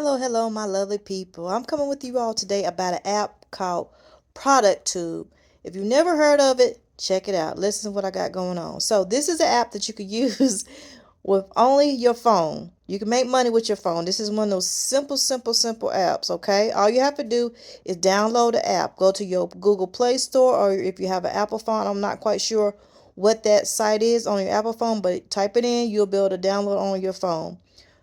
Hello, my lovely people. I'm coming with you all today about an app called Product Tube. If you've never heard of it, check it out. Listen to what I got going on. So, this is an app that you could use with only your phone. You can make money with your phone. This is one of those simple apps, okay? All you have to do is download the app. Go to your Google Play Store, or if you have an Apple phone, I'm not quite sure what that site is on your Apple phone, but type it in, you'll be able to download on your phone.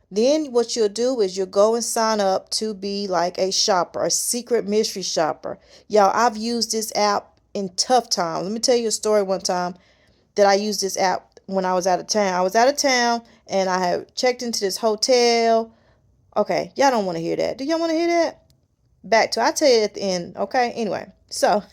Then what you'll do is you'll go and sign up to be like a shopper, a secret mystery shopper. Y'all, I've used this app in tough times. Let me tell you a story one time that I used this app when I was out of town. I was out of town and I had checked into this hotel. Okay, y'all don't want to hear that. Do y'all want to hear that? I'll tell you at the end. Okay, anyway. So,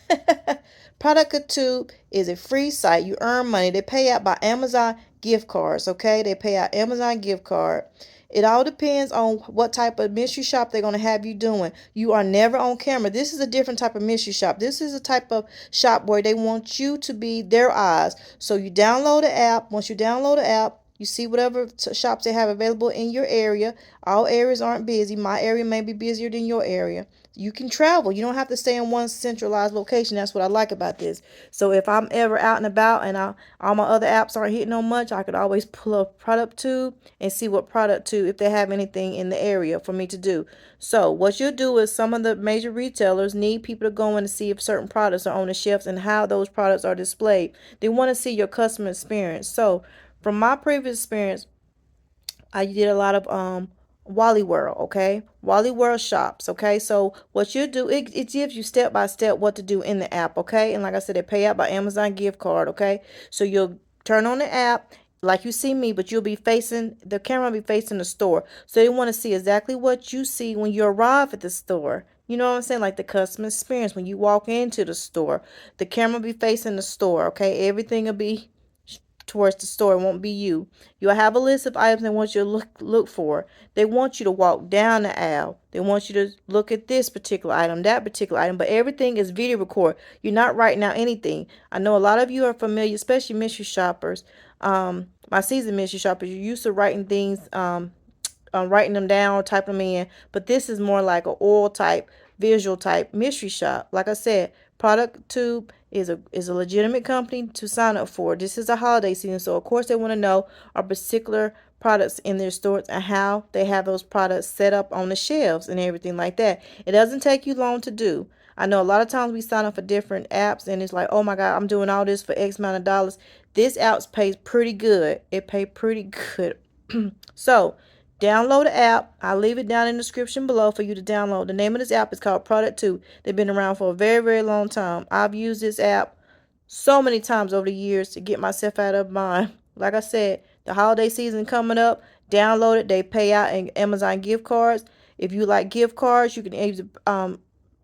Product Tube is a free site. You earn money. They pay out by Amazon gift cards. Okay, they pay out Amazon gift card. It all depends on what type of mystery shop they're going to have you doing. You are never on camera. This is a different type of mystery shop. This is a type of shop where they want you to be their eyes. So you download the app. Once you download the app, you see whatever shops they have available in your area. All areas aren't busy. My area may be busier than your area. You can travel. You don't have to stay in one centralized location. That's what I like about this. So if I'm ever out and about and all my other apps aren't hitting on much, I could always pull up Product Tube and see what Product Tube, if they have anything in the area for me to do. So what you'll do is some of the major retailers need people to go in to see if certain products are on the shelves and how those products are displayed. They want to see your customer experience. So from my previous experience, I did a lot of Wally World, okay? Wally World shops, okay? So what you do, it gives you step by step what to do in the app, okay? And like I said, they pay out by Amazon gift card, okay? So you'll turn on the app like you see me, but you'll be facing, the camera will be facing the store. So they want to see exactly what you see when you arrive at the store. You know what I'm saying? Like the customer experience when you walk into the store. The camera will be facing the store, okay? Everything will be towards the store. It won't be you. You'll have a list of items they want you to look for. They want you to walk down the aisle. They want you to look at this particular item, that particular item, but everything is video record. You're not writing out anything. I know a lot of you are familiar, especially mystery shoppers. My seasoned mystery shoppers, you're used to writing things, writing them down, typing them in, but this is more like an oral type, visual type mystery shop. Like I said, Product Tube is a legitimate company to sign up for. This is a holiday season, so of course they want to know our particular products in their stores and how they have those products set up on the shelves and everything like that. It doesn't take you long to do. I know a lot of times we sign up for different apps and it's like, oh my God, I'm doing all this for X amount of dollars. This app pays pretty good. It pays pretty good. So download the app. I'll leave it down in the description below for you to download. The name of this app is called Product 2. They've been around for a very long time. I've used this app so many times over the years to get myself out of mine. Like I said, the holiday season coming up. Download it. They pay out in Amazon gift cards. If you like gift cards, you can either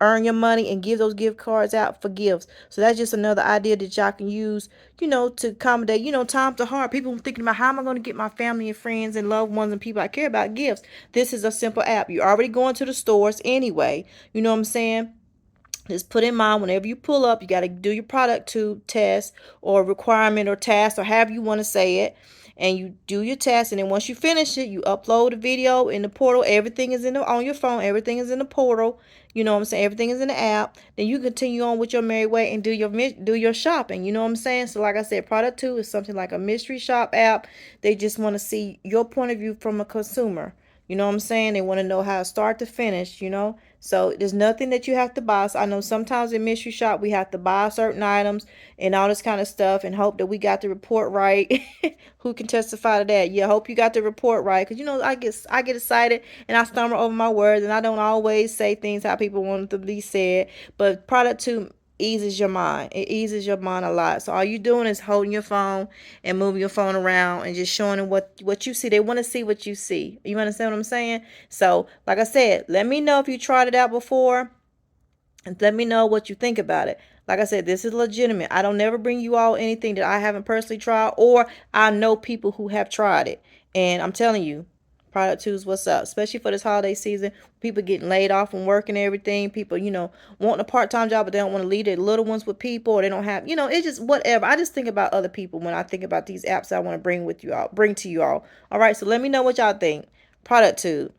earn your money and give those gift cards out for gifts. So that's just another idea that y'all can use, to accommodate, times are hard. People thinking about how am I going to get my family and friends and loved ones and people I care about gifts. This is a simple app. You're already going to the stores anyway. You know what I'm saying? Just put in mind whenever you pull up, you got to do your Product Tube test or requirement or task or however you want to say it. And you do your test, and then once you finish it, you upload the video in the portal. Everything is on your phone. Everything is in the portal. You know what I'm saying? Everything is in the app. Then you continue on with your merry way and do your shopping. You know what I'm saying? So like I said, Product Tube is something like a mystery shop app. They just want to see your point of view from a consumer. You know what I'm saying? They want to know how to start to finish. So there's nothing that you have to buy. So I know sometimes in mystery shop we have to buy certain items and all this kind of stuff and hope that we got the report right. Who can testify to that? Yeah, hope you got the report right. Because I get excited and I stumble over my words and I don't always say things how people want them to be said. But Product 2 eases your mind. It eases your mind a lot. So all you're doing is holding your phone and moving your phone around and just showing them what you see. They want to see what you see. You understand what I'm saying? So like I said, let me know if you tried it out before and let me know what you think about it. Like I said, this is legitimate. I don't never bring you all anything that I haven't personally tried or I know people who have tried it. And I'm telling you, Product 2 is what's up, especially for this holiday season. People getting laid off from work and everything. People, wanting a part-time job, but they don't want to leave their little ones with people, or they don't have, it's just whatever. I just think about other people when I think about these apps I want to bring to you all. All right, so let me know what y'all think. Product 2.